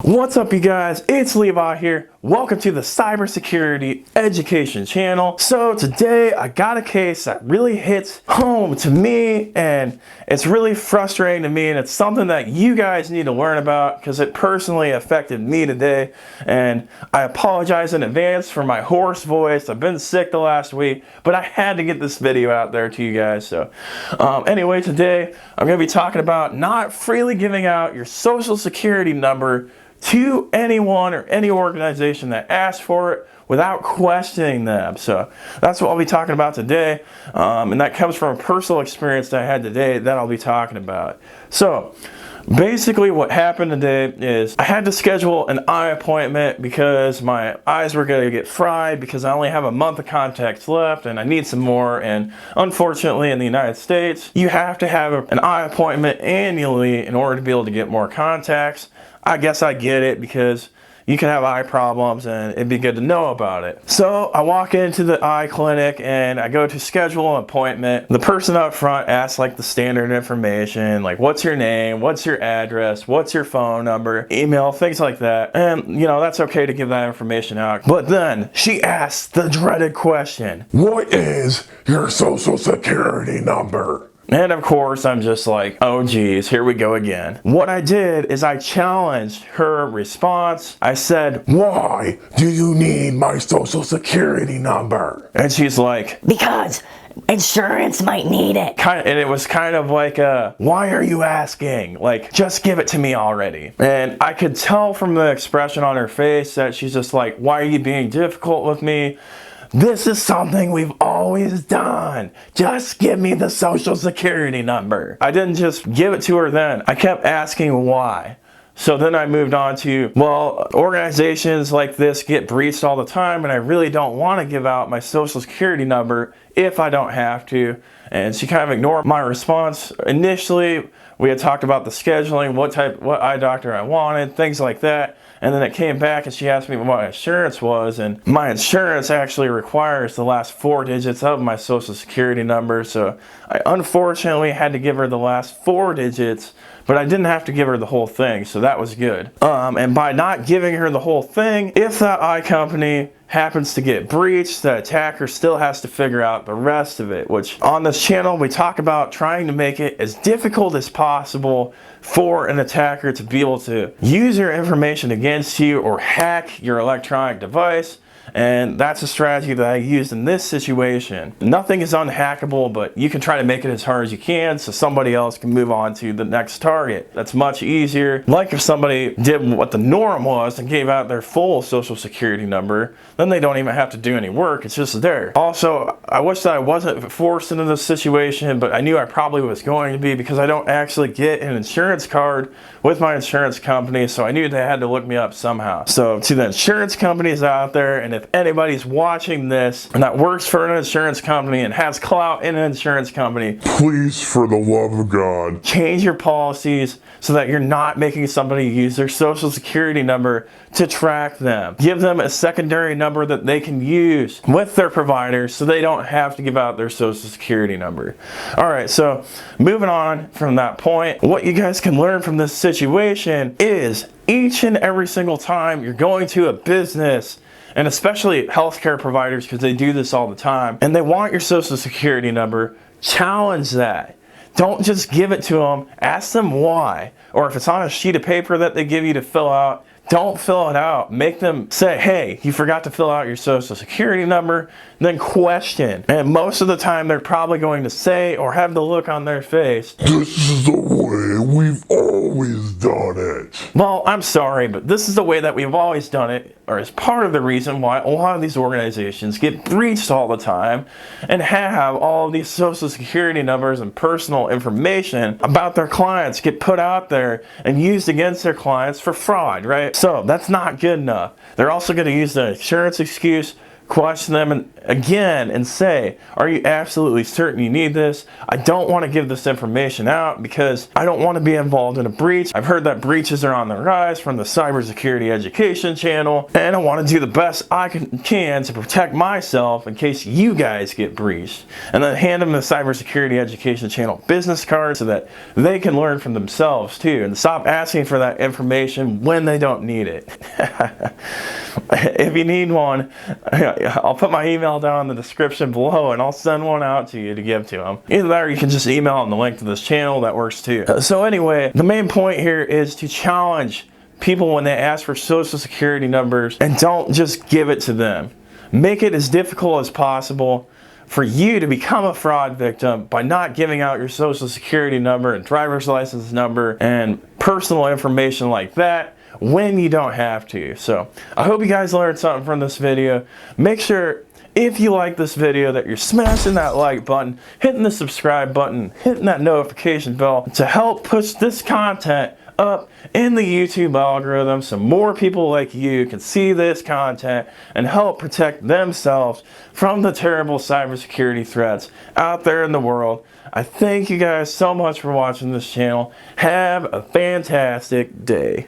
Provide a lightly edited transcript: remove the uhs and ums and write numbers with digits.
What's up, you guys? It's Levi here. Welcome to the Cybersecurity Education channel. So today I got a case that really hits home to me, and it's really frustrating to me, and it's something that you guys need to learn about because it personally affected me today. And I apologize in advance for my hoarse voice. I've been sick the last week, but I had to get this video out there to you guys. So anyway, today I'm going to be talking about not freely giving out your social security number to anyone or any organization that asks for it without questioning them. So that's what I'll be talking about today, and that comes from a personal experience that I had today that I'll be talking about. So basically what happened today is I had to schedule an eye appointment because my eyes were going to get fried because I only have a month of contacts left and I need some more. And unfortunately in the United States, you have to have an eye appointment annually in order to be able to get more contacts. I guess I get it because you can have eye problems and it'd be good to know about it. So I walk into the eye clinic and I go to schedule an appointment. The person up front asks like the standard information, like what's your name, what's your address, what's your phone number, email, things like that. And you know, that's okay to give that information out. But then she asks the dreaded question, "What is your social security number?" And of course, I'm just like, oh geez, here we go again. What I did is I challenged her response. I said, "Why do you need my social security number?" And she's like, "Because insurance might need it." and it was kind of like why are you asking? Like, just give it to me already. And I could tell from the expression on her face that she's just like, why are you being difficult with me? This is something we've always done. Just give me the social security number. I didn't just give it to her then. I kept asking why. So then I moved on to, well, organizations like this get breached all the time, and I really don't want to give out my social security number if I don't have to. And she kind of ignored my response. Initially, we had talked about the scheduling, what eye doctor I wanted, things like that. And then it came back and she asked me what my insurance was, and my insurance actually requires the last 4 digits of my social security number. So I unfortunately had to give her the last 4 digits, but I didn't have to give her the whole thing, so that was good. And by not giving her the whole thing, if that eye company happens to get breached, the attacker still has to figure out the rest of it, which on this channel we talk about trying to make it as difficult as possible for an attacker to be able to use your information against you or hack your electronic device. And that's a strategy that I used in this situation. Nothing is unhackable, but you can try to make it as hard as you can so somebody else can move on to the next target. That's much easier. Like if somebody did what the norm was and gave out their full social security number, then they don't even have to do any work. It's just there. Also, I wish that I wasn't forced into this situation, but I knew I probably was going to be because I don't actually get an insurance card with my insurance company, so I knew they had to look me up somehow. So to the insurance companies out there, and if anybody's watching this and that works for an insurance company and has clout in an insurance company, please, for the love of God, change your policies so that you're not making somebody use their social security number to track them. Give them a secondary number that they can use with their providers so they don't have to give out their social security number. Alright, so moving on from that point, what you guys can learn from this situation is each and every single time you're going to a business, and especially healthcare providers because they do this all the time, and they want your social security number, challenge that. Don't just give it to them. Ask them why. Or if it's on a sheet of paper that they give you to fill out, don't fill it out. Make them say, hey, you forgot to fill out your social security number. Then question. And most of the time they're probably going to say or have the look on their face, "This is the way we've always done it." well, I'm sorry, but this is the way that we've always done it, or is part of the reason why a lot of these organizations get breached all the time and have all of these social security numbers and personal information about their clients get put out there and used against their clients for fraud, right? So that's not good enough. They're also going to use the insurance excuse question them again and say, are you absolutely certain you need this? I don't want to give this information out because I don't want to be involved in a breach. I've heard that breaches are on the rise from the cybersecurity education channel, and I want to do the best I can to protect myself in case you guys get breached. And then hand them the cybersecurity education channel business card so that they can learn from themselves too, and stop asking for that information when they don't need it. If you need one, I'll put my email down in the description below and I'll send one out to you to give to them. Either that or you can just email them the link to this channel. That works too. So anyway, the main point here is to challenge people when they ask for social security numbers, and don't just give it to them. Make it as difficult as possible for you to become a fraud victim by not giving out your social security number and driver's license number and personal information like that when you don't have to. So I hope you guys learned something from this video. Make sure, if you like this video, that you're smashing that like button, hitting the subscribe button, hitting that notification bell to help push this content up in the YouTube algorithm so more people like you can see this content and help protect themselves from the terrible cybersecurity threats out there in the world. I thank you guys so much for watching this channel. Have a fantastic day.